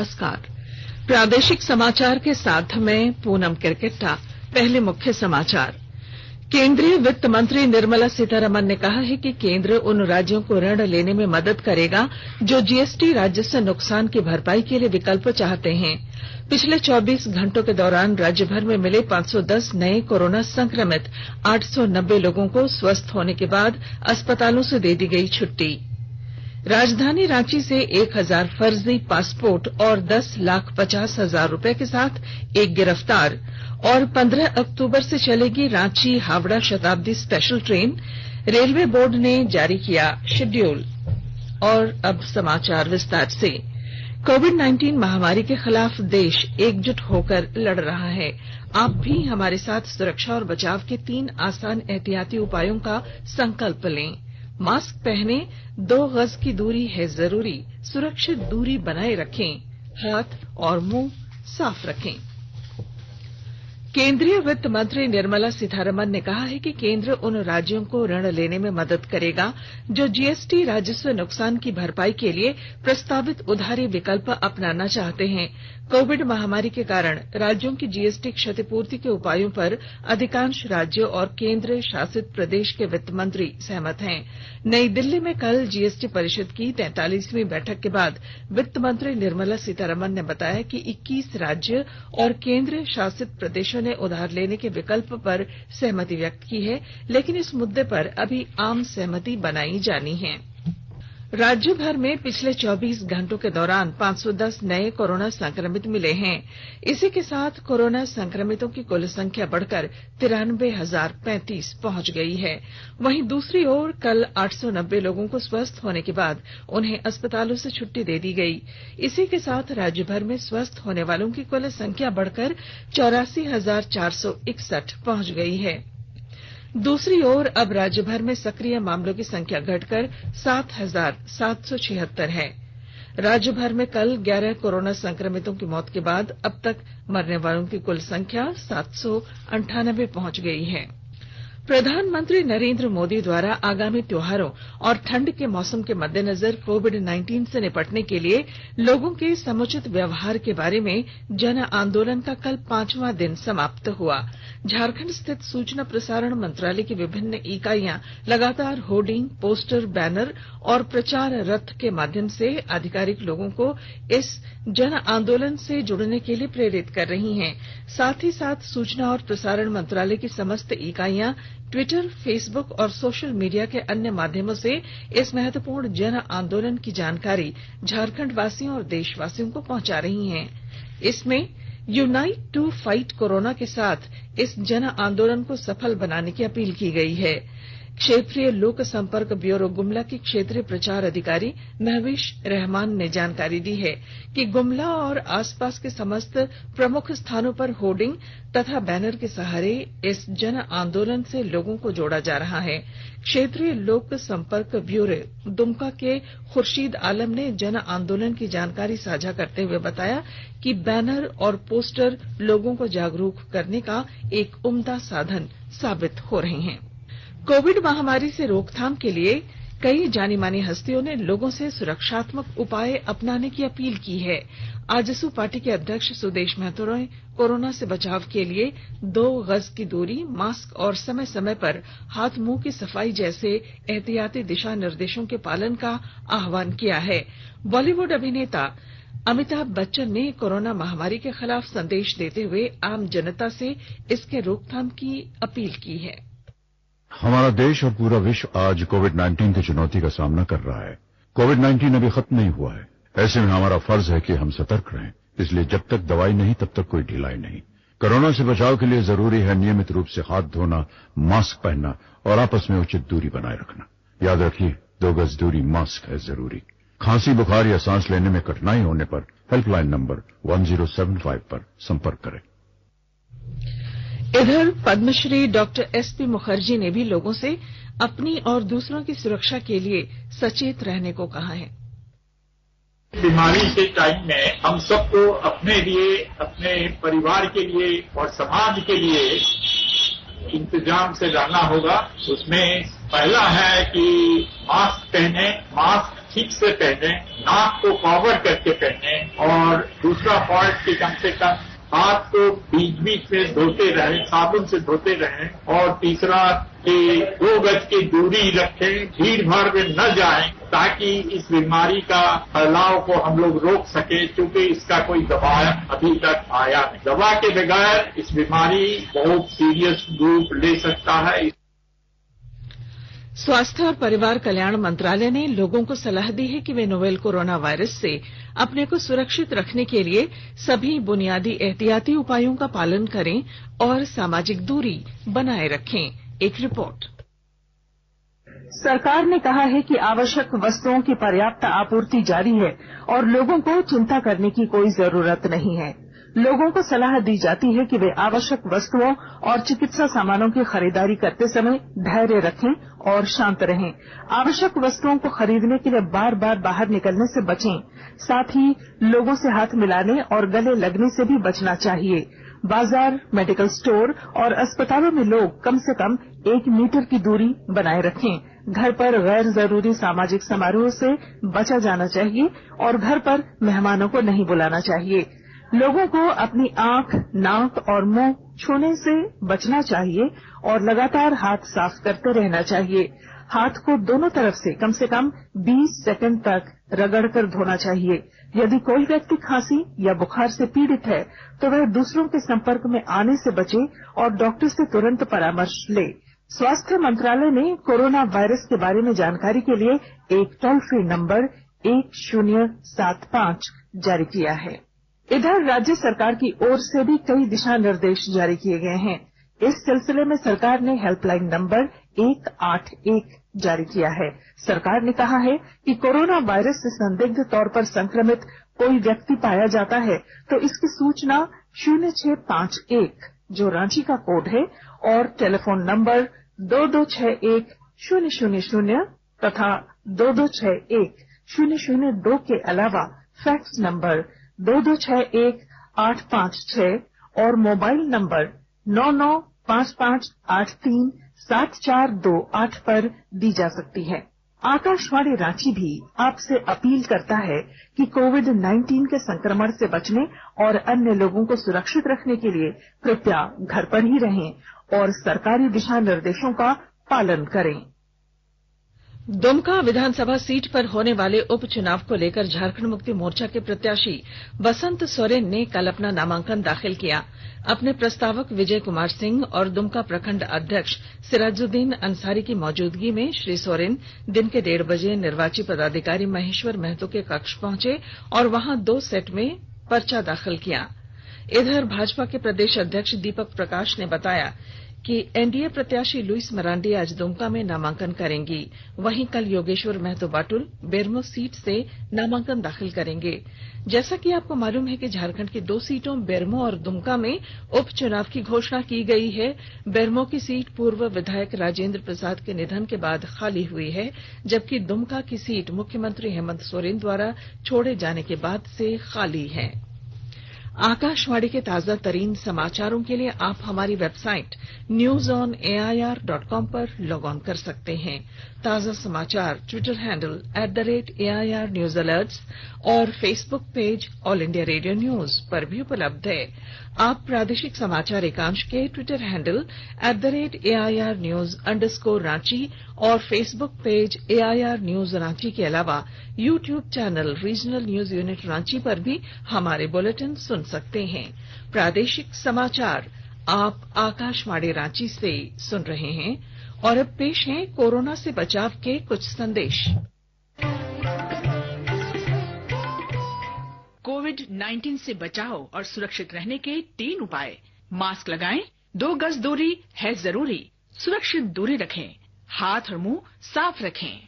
नमस्कार। प्रादेशिक समाचार के साथ मैं पूनम किरकिट्टा। पहले मुख्य समाचार। केंद्रीय वित्त मंत्री निर्मला सीतारमण ने कहा है कि केंद्र उन राज्यों को ऋण लेने में मदद करेगा जो जीएसटी राजस्व नुकसान की भरपाई के लिए विकल्प चाहते हैं। पिछले 24 घंटों के दौरान राज्य भर में मिले 510 नए कोरोना संक्रमित 890 लोगों को स्वस्थ होने के बाद अस्पतालों से दे दी गई छुट्टी। राजधानी रांची से 1000 फर्जी पासपोर्ट और 10,50,000 रुपए के साथ एक गिरफ्तार। और 15 अक्टूबर से चलेगी Ranchi Howrah Shatabdi special train. Railway board ने जारी किया शेड्यूल। और अब समाचार विस्तार से। कोविड-19 महामारी के खिलाफ देश एकजुट होकर लड़ रहा है। आप भी हमारे साथ सुरक्षा और बचाव के 3 आसान एहतियाती उपायों का संकल्प लें। मास्क पहने, 2 गज की दूरी है जरूरी, सुरक्षित दूरी बनाए रखें, हाथ और मुंह साफ रखें। केंद्रीय वित्त मंत्री निर्मला सीतारमण ने कहा है कि केंद्र उन राज्यों को ऋण लेने में मदद करेगा जो जीएसटी राजस्व नुकसान की भरपाई के लिए प्रस्तावित उधारी विकल्प अपनाना चाहते हैं। कोविड महामारी के कारण राज्यों की जीएसटी क्षतिपूर्ति के उपायों पर अधिकांश राज्यों और केंद्र शासित प्रदेश के वित्त मंत्री सहमत हैं। नई दिल्ली में कल जीएसटी परिषद की 43वीं बैठक के बाद वित्त मंत्री निर्मला सीतारमण ने बताया कि 21 राज्य और केंद्र शासित प्रदेशों ने उधार लेने के विकल्प पर सहमति व्यक्त की है, लेकिन इस मुद्दे पर अभी आम सहमति बनाई जानी है। राज्य भर में पिछले 24 घंटों के दौरान 510 नए कोरोना संक्रमित मिले हैं। इसी के साथ कोरोना संक्रमितों की कुल संख्या बढ़कर 93,035 पहुंच गई है। वहीं दूसरी ओर कल 890 लोगों को स्वस्थ होने के बाद उन्हें अस्पतालों से छुट्टी दे दी गई। इसी के साथ राज्य भर में स्वस्थ होने वालों की कुल संख्या बढ़कर 84,461 पहुंच गई है। दूसरी ओर अब राज्य भर में सक्रिय मामलों की संख्या घटकर 7,776 है। राज्य भर में कल 11 कोरोना संक्रमितों की मौत के बाद अब तक मरने वालों की कुल संख्या 798 पहुंच गई है। प्रधानमंत्री नरेंद्र मोदी द्वारा आगामी त्योहारों और ठंड के मौसम के मद्देनजर कोविड-19 से निपटने के लिए लोगों के समुचित व्यवहार के बारे में जन आंदोलन का कल 5वां दिन समाप्त हुआ। झारखंड स्थित सूचना प्रसारण मंत्रालय की विभिन्न इकाइयां लगातार होर्डिंग, पोस्टर, बैनर और प्रचार रथ के माध्यम से आधिकारिक लोगों को इस जन आंदोलन से जुड़ने के लिए प्रेरित कर रही हैं। साथ ही साथ सूचना और प्रसारण मंत्रालय की समस्त इकाइयां ट्विटर, फेसबुक और सोशल मीडिया के अन्य माध्यमों से इस महत्वपूर्ण जन आंदोलन की जानकारी झारखंड वासियों और देशवासियों को पहुंचा रही हैं। इसमें यूनाइट टू फाइट कोरोना के साथ इस जन आंदोलन को सफल बनाने की अपील की गई है। क्षेत्रीय लोक संपर्क ब्यूरो गुमला की क्षेत्रीय प्रचार अधिकारी महविश रहमान ने जानकारी दी है कि गुमला और आसपास के समस्त प्रमुख स्थानों पर होर्डिंग तथा बैनर के सहारे इस जन आंदोलन से लोगों को जोड़ा जा रहा है। क्षेत्रीय लोक संपर्क ब्यूरो दुमका के खुर्शीद आलम ने जन आंदोलन की जानकारी साझा करते हुए बताया कि बैनर और पोस्टर लोगों को जागरूक करने का एक उम्दा साधन साबित हो रहे हैं। कोविड महामारी से रोकथाम के लिए कई जानी मानी हस्तियों ने लोगों से सुरक्षात्मक उपाय अपनाने की अपील की है। आजसू पार्टी के अध्यक्ष सुदेश महतो ने कोरोना से बचाव के लिए 2 गज की दूरी, मास्क और समय समय पर हाथ मुंह की सफाई जैसे एहतियाती दिशा निर्देशों के पालन का आह्वान किया है। बॉलीवुड अभिनेता अमिताभ बच्चन ने कोरोना महामारी के खिलाफ संदेश देते हुए आम जनता से इसके रोकथाम की अपील की है। हमारा देश और पूरा विश्व आज कोविड-19 की चुनौती का सामना कर रहा है। कोविड-19 अभी खत्म नहीं हुआ है। ऐसे में हमारा फर्ज है कि हम सतर्क रहें। इसलिए जब तक दवाई नहीं तब तक कोई ढिलाई नहीं। कोरोना से बचाव के लिए जरूरी है नियमित रूप से हाथ धोना, मास्क पहनना और आपस में उचित दूरी बनाए रखना। याद रखिए, 2 गज दूरी, मास्क है जरूरी। खांसी, बुखार या सांस लेने में कठिनाई होने पर हेल्पलाइन नंबर 1075 पर संपर्क करें। इधर पद्मश्री डॉक्टर एसपी मुखर्जी ने भी लोगों से अपनी और दूसरों की सुरक्षा के लिए सचेत रहने को कहा है। बीमारी के टाइम में हम सबको अपने लिए, अपने परिवार के लिए और समाज के लिए इंतजाम से रहना होगा। उसमें पहला है कि मास्क पहने, मास्क ठीक से पहने, नाक को कवर करके पहने और दूसरा पॉइंट कि कम से कम हाथ को बीच बीच में धोते रहें, साबुन से धोते रहें और तीसरा कि 2 गज की दूरी रखें, भीड़ भाड़ में न जाएं ताकि इस बीमारी का फैलाव को हम लोग रोक सके, क्योंकि इसका कोई दवा अभी तक आया नहीं। दवा के बगैर इस बीमारी बहुत सीरियस रूप ले सकता है। स्वास्थ्य और परिवार कल्याण मंत्रालय ने लोगों को सलाह दी है कि वे नोवेल कोरोना वायरस से अपने को सुरक्षित रखने के लिए सभी बुनियादी एहतियाती उपायों का पालन करें और सामाजिक दूरी बनाए रखें। एक रिपोर्ट। सरकार ने कहा है कि आवश्यक वस्तुओं की पर्याप्त आपूर्ति जारी है और लोगों को चिंता करने की कोई जरूरत नहीं है। लोगों को सलाह दी जाती है कि वे आवश्यक वस्तुओं और चिकित्सा सामानों की खरीदारी करते समय धैर्य रखें और शांत रहें। आवश्यक वस्तुओं को खरीदने के लिए बार बार बाहर निकलने से बचें। साथ ही लोगों से हाथ मिलाने और गले लगने से भी बचना चाहिए। बाजार, मेडिकल स्टोर और अस्पतालों में लोग कम से कम 1 मीटर की दूरी बनाए रखें। घर पर गैर जरूरी सामाजिक समारोह से बचा जाना चाहिए और घर पर मेहमानों को नहीं बुलाना चाहिए। लोगों को अपनी आंख, नाक और मुंह छूने से बचना चाहिए और लगातार हाथ साफ करते रहना चाहिए। हाथ को दोनों तरफ से कम 20 सेकंड तक रगड़कर धोना चाहिए। यदि कोई व्यक्ति खांसी या बुखार से पीड़ित है तो वह दूसरों के संपर्क में आने से बचे और डॉक्टर से तुरंत परामर्श ले। स्वास्थ्य मंत्रालय ने कोरोना वायरस के बारे में जानकारी के लिए एक टोल फ्री नंबर 1075 जारी किया है। इधर राज्य सरकार की ओर से भी कई दिशा निर्देश जारी किए गए हैं। इस सिलसिले में सरकार ने हेल्पलाइन नंबर 181 जारी किया है। सरकार ने कहा है कि कोरोना वायरस से संदिग्ध तौर पर संक्रमित कोई व्यक्ति पाया जाता है तो इसकी सूचना 0651 जो रांची का कोड है और टेलीफोन नंबर 2261-000 तथा 2261-002 के अलावा फैक्स नंबर 2261-856 और मोबाइल नंबर 9955837428 पर दी जा सकती है। आकाशवाणी रांची भी आपसे अपील करता है कि कोविड-19 के संक्रमण से बचने और अन्य लोगों को सुरक्षित रखने के लिए कृपया घर पर ही रहें और सरकारी दिशा निर्देशों का पालन करें। दुमका विधानसभा सीट पर होने वाले उपचुनाव को लेकर झारखंड मुक्ति मोर्चा के प्रत्याशी बसंत सोरेन ने कल अपना नामांकन दाखिल किया। अपने प्रस्तावक विजय कुमार सिंह और दुमका प्रखंड अध्यक्ष सिराजुद्दीन अंसारी की मौजूदगी में श्री सोरेन दिन के 1:30 बजे निर्वाची पदाधिकारी महेश्वर महतो के कक्ष पहुंचे और वहां 2 सेट में पर्चा दाखिल किया। इधर भाजपा के प्रदेश अध्यक्ष दीपक प्रकाश ने बताया कि एनडीए प्रत्याशी लुइस मरांडी आज दुमका में नामांकन करेंगी। वहीं कल योगेश्वर महतो बाटुल बेरमो सीट से नामांकन दाखिल करेंगे। जैसा कि आपको मालूम है कि झारखंड की 2 सीटों बेरमो और दुमका में उपचुनाव की घोषणा की गई है। बेरमो की सीट पूर्व विधायक राजेंद्र प्रसाद के निधन के बाद खाली हुई है, जबकि दुमका की सीट मुख्यमंत्री हेमंत सोरेन द्वारा छोड़े जाने के बाद से खाली है। आकाशवाणी के ताजा तरीन समाचारों के लिए आप हमारी वेबसाइट newsonair.com पर लॉग ऑन कर सकते हैं। ताजा समाचार Twitter handle @AIR News Alerts और Facebook page all India radio news पर भी उपलब्ध है। आप प्रादेशिक समाचार एकांश के ट्विटर हैंडल @AIR News_Ranchi और Facebook page AIR News Ranchi के अलावा YouTube channel regional news unit Ranchi पर भी हमारे बुलेटिन सुन सकते हैं। प्रादेशिक समाचार आप आकाशवाणी रांची से सुन रहे हैं और अब पेश है कोरोना से बचाव के कुछ संदेश। कोविड-19 से बचाव और सुरक्षित रहने के 3 उपाय। मास्क लगाएं, 2 गज दूरी है जरूरी, सुरक्षित दूरी रखें, हाथ और मुंह साफ रखें।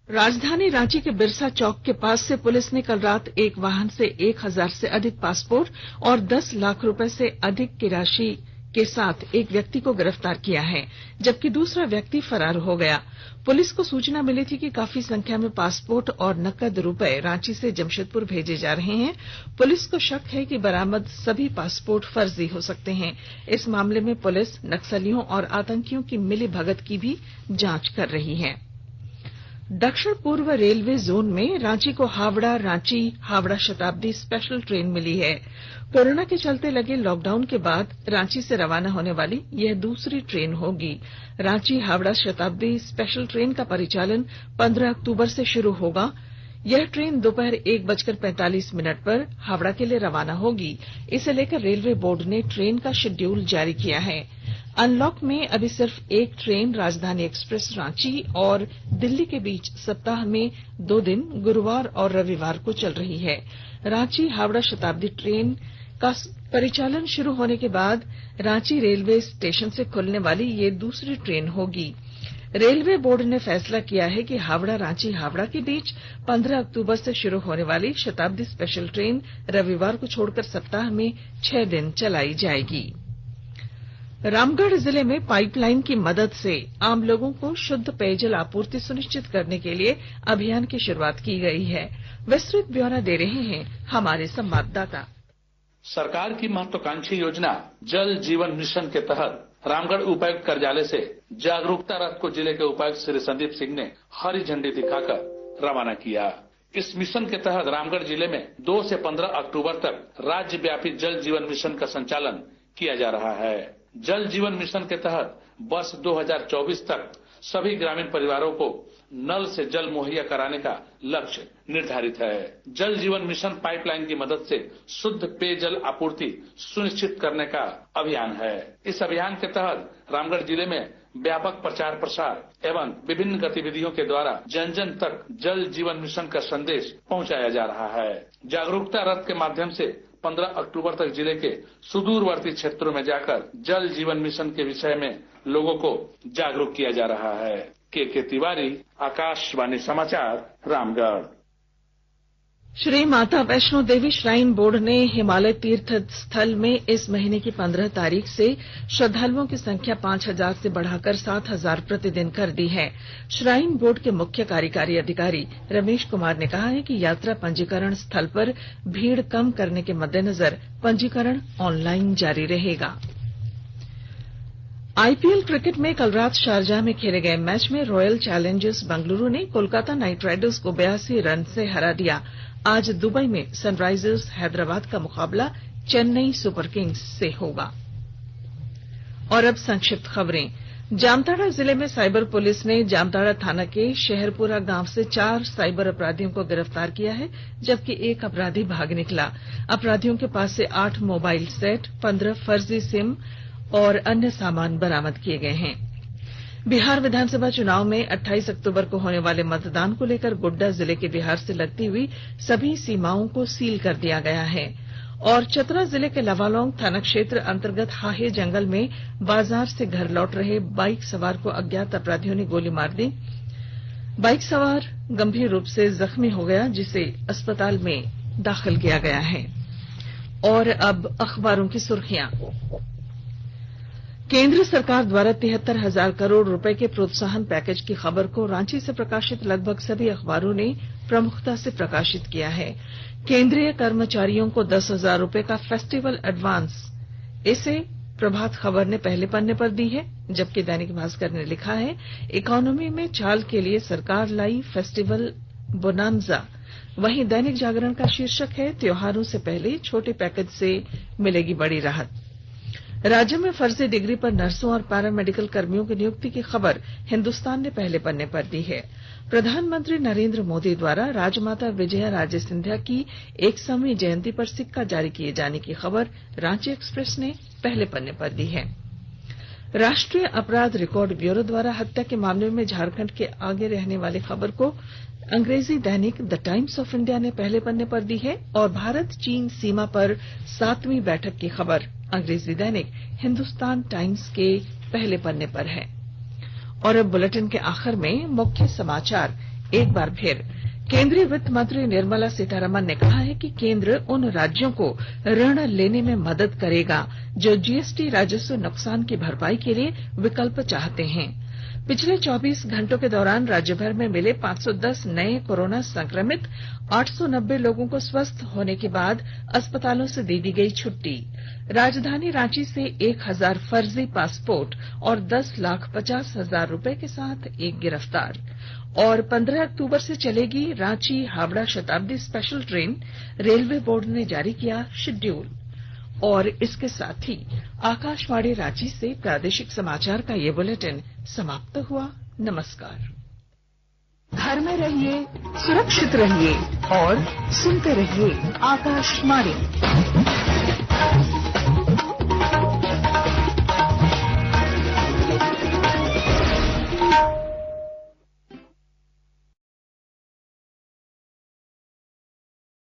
राजधानी रांची के बिरसा चौक के पास से पुलिस ने कल रात एक वाहन से 1000 से अधिक पासपोर्ट और 10 लाख रुपए से अधिक की राशि के साथ एक व्यक्ति को गिरफ्तार किया है, जबकि दूसरा व्यक्ति फरार हो गया। पुलिस को सूचना मिली थी कि काफी संख्या में पासपोर्ट और नकद रुपए रांची से जमशेदपुर भेजे जा रहे हैं। पुलिस को शक है कि बरामद सभी पासपोर्ट फर्जी हो सकते हैं। इस मामले में पुलिस नक्सलियों और आतंकियों की मिलीभगत की भी जांच कर रही है। दक्षिण पूर्व रेलवे जोन में रांची को हावड़ा रांची हावड़ा शताब्दी स्पेशल ट्रेन मिली है। कोरोना के चलते लगे लॉकडाउन के बाद रांची से रवाना होने वाली यह दूसरी ट्रेन होगी। रांची हावड़ा शताब्दी स्पेशल ट्रेन का परिचालन 15 अक्टूबर से शुरू होगा। यह ट्रेन दोपहर 1:45 पर हावड़ा के लिए रवाना होगी। इसे लेकर रेलवे बोर्ड ने ट्रेन का शेड्यूल जारी किया है। अनलॉक में अभी सिर्फ एक ट्रेन राजधानी एक्सप्रेस रांची और दिल्ली के बीच सप्ताह में 2 दिन गुरुवार और रविवार को चल रही है। रांची हावड़ा शताब्दी ट्रेन का परिचालन शुरू होने के बाद रांची रेलवे स्टेशन से खुलने वाली ये दूसरी ट्रेन होगी। रेलवे बोर्ड ने फैसला किया है कि हावड़ा रांची हावड़ा के बीच 15 अक्टूबर से शुरू होने वाली शताब्दी स्पेशल ट्रेन रविवार को छोड़कर सप्ताह में 6 दिन चलाई जाएगी। रामगढ़ जिले में पाइपलाइन की मदद से आम लोगों को शुद्ध पेयजल आपूर्ति सुनिश्चित करने के लिए अभियान की शुरुआत की गई है। विस्तृत ब्यौरा दे रहे हैं हमारे संवाददाता। सरकार की महत्वाकांक्षी योजना जल जीवन मिशन के तहत रामगढ़ उपायुक्त कार्यालय से जागरूकता रथ को जिले के उपायुक्त श्री संदीप सिंह ने हरी झंडी दिखाकर रवाना किया। इस मिशन के तहत रामगढ़ जिले में 2 से 15 अक्टूबर तक राज्यव्यापी जल जीवन मिशन का संचालन किया जा रहा है। जल जीवन मिशन के तहत वर्ष 2024 तक सभी ग्रामीण परिवारों को नल से जल मुहैया कराने का लक्ष्य निर्धारित है। जल जीवन मिशन पाइपलाइन की मदद से शुद्ध पेयजल आपूर्ति सुनिश्चित करने का अभियान है। इस अभियान के तहत रामगढ़ जिले में व्यापक प्रचार प्रसार एवं विभिन्न गतिविधियों के द्वारा जन जन तक जल जीवन मिशन का संदेश पहुंचाया जा रहा है। जागरूकता रथ के माध्यम से 15 अक्टूबर तक जिले के सुदूरवर्ती क्षेत्रों में जाकर जल जीवन मिशन के विषय में लोगों को जागरूक किया जा रहा है। के तिवारी, आकाशवाणी समाचार, रामगढ़। श्री माता वैष्णो देवी श्राइन बोर्ड ने हिमालय तीर्थ स्थल में इस महीने की 15 तारीख से श्रद्धालुओं की संख्या 5000 से बढ़ाकर 7000 प्रतिदिन कर दी है। श्राइन बोर्ड के मुख्य कार्यकारी अधिकारी रमेश कुमार ने कहा है कि यात्रा पंजीकरण स्थल पर भीड़ कम करने के मद्देनजर पंजीकरण ऑनलाइन जारी रहेगा। आईपीएल क्रिकेट में कल रात शारजाह में खेले गए मैच में रॉयल चैलेंजर्स बेंगलुरु ने कोलकाता नाइट राइडर्स को 82 रन से हरा दिया। आज दुबई में सनराइजर्स हैदराबाद का मुकाबला चेन्नई सुपर किंग्स से होगा। और अब संक्षिप्त खबरें। जामताड़ा जिले में साइबर पुलिस ने जामताड़ा थाना के शहरपुरा गांव से 4 साइबर अपराधियों को गिरफ्तार किया है, जबकि एक अपराधी भाग निकला। अपराधियों के पास से 8 मोबाइल सेट, 15 फर्जी सिम और अन्य सामान बरामद किए गए हैं। बिहार विधानसभा चुनाव में 28 अक्टूबर को होने वाले मतदान को लेकर गोड्डा जिले के बिहार से लगती हुई सभी सीमाओं को सील कर दिया गया है। और चतरा जिले के लवालोंग थाना क्षेत्र अंतर्गत हाहे जंगल में बाजार से घर लौट रहे बाइक सवार को अज्ञात अपराधियों ने गोली मार दी। बाइक सवार गंभीर रूप से जख्मी हो गया, जिसे अस्पताल में दाखिल किया गया है। और अब अखबारों की सुर्खियां। केंद्र सरकार द्वारा 73,000 करोड़ रुपए के प्रोत्साहन पैकेज की खबर को रांची से प्रकाशित लगभग सभी अखबारों ने प्रमुखता से प्रकाशित किया है। केंद्रीय कर्मचारियों को 10,000 रुपए का फेस्टिवल एडवांस, इसे प्रभात खबर ने पहले पन्ने पर दी है, जबकि दैनिक भास्कर ने लिखा है इकोनॉमी में चाल के लिए सरकार लाई फेस्टिवल बोनांजा। वहीं दैनिक जागरण का शीर्षक है त्योहारों से पहले छोटे पैकेज से मिलेगी बड़ी राहत। राज्य में फर्जी डिग्री पर नर्सों और पैरामेडिकल कर्मियों की नियुक्ति की खबर हिंदुस्तान ने पहले पन्ने पर दी है। प्रधानमंत्री नरेंद्र मोदी द्वारा राजमाता विजया राजे सिंधिया की 100वीं जयंती पर सिक्का जारी किए जाने की खबर रांची एक्सप्रेस ने पहले पन्ने पर दी है। राष्ट्रीय अपराध रिकॉर्ड ब्यूरो द्वारा हत्या के मामले में झारखंड के आगे रहने वाली खबर को अंग्रेजी दैनिक द टाइम्स ऑफ इंडिया ने पहले पन्ने पर दी है। और भारत चीन सीमा पर 7वीं बैठक की खबर अंग्रेजी दैनिक हिंदुस्तान टाइम्स के पहले पन्ने पर है। और अब बुलेटिन के आखिर में मुख्य समाचार एक बार फिर। केंद्रीय वित्त मंत्री निर्मला सीतारमन ने कहा है कि केंद्र उन राज्यों को ऋण लेने में मदद करेगा जो जीएसटी राजस्व नुकसान की भरपाई के लिए विकल्प चाहते हैं। पिछले 24 घंटों के दौरान राज्य भर में मिले 510 नए कोरोना संक्रमित, 890 लोगों को स्वस्थ होने के बाद अस्पतालों से दे दी गई छुट्टी। राजधानी रांची से 1000 फर्जी पासपोर्ट और 10,50,000 रुपए के साथ एक गिरफ्तार। और 15 अक्टूबर से चलेगी Ranchi Howrah Shatabdi special train, railway board ने जारी किया शेड्यूल। और इसके साथ ही आकाशवाणी रांची से प्रादेशिक समाचार का ये बुलेटिन समाप्त हुआ। नमस्कार। घर में रहिए, सुरक्षित रहिए और सुनते रहिए आकाशवाणी।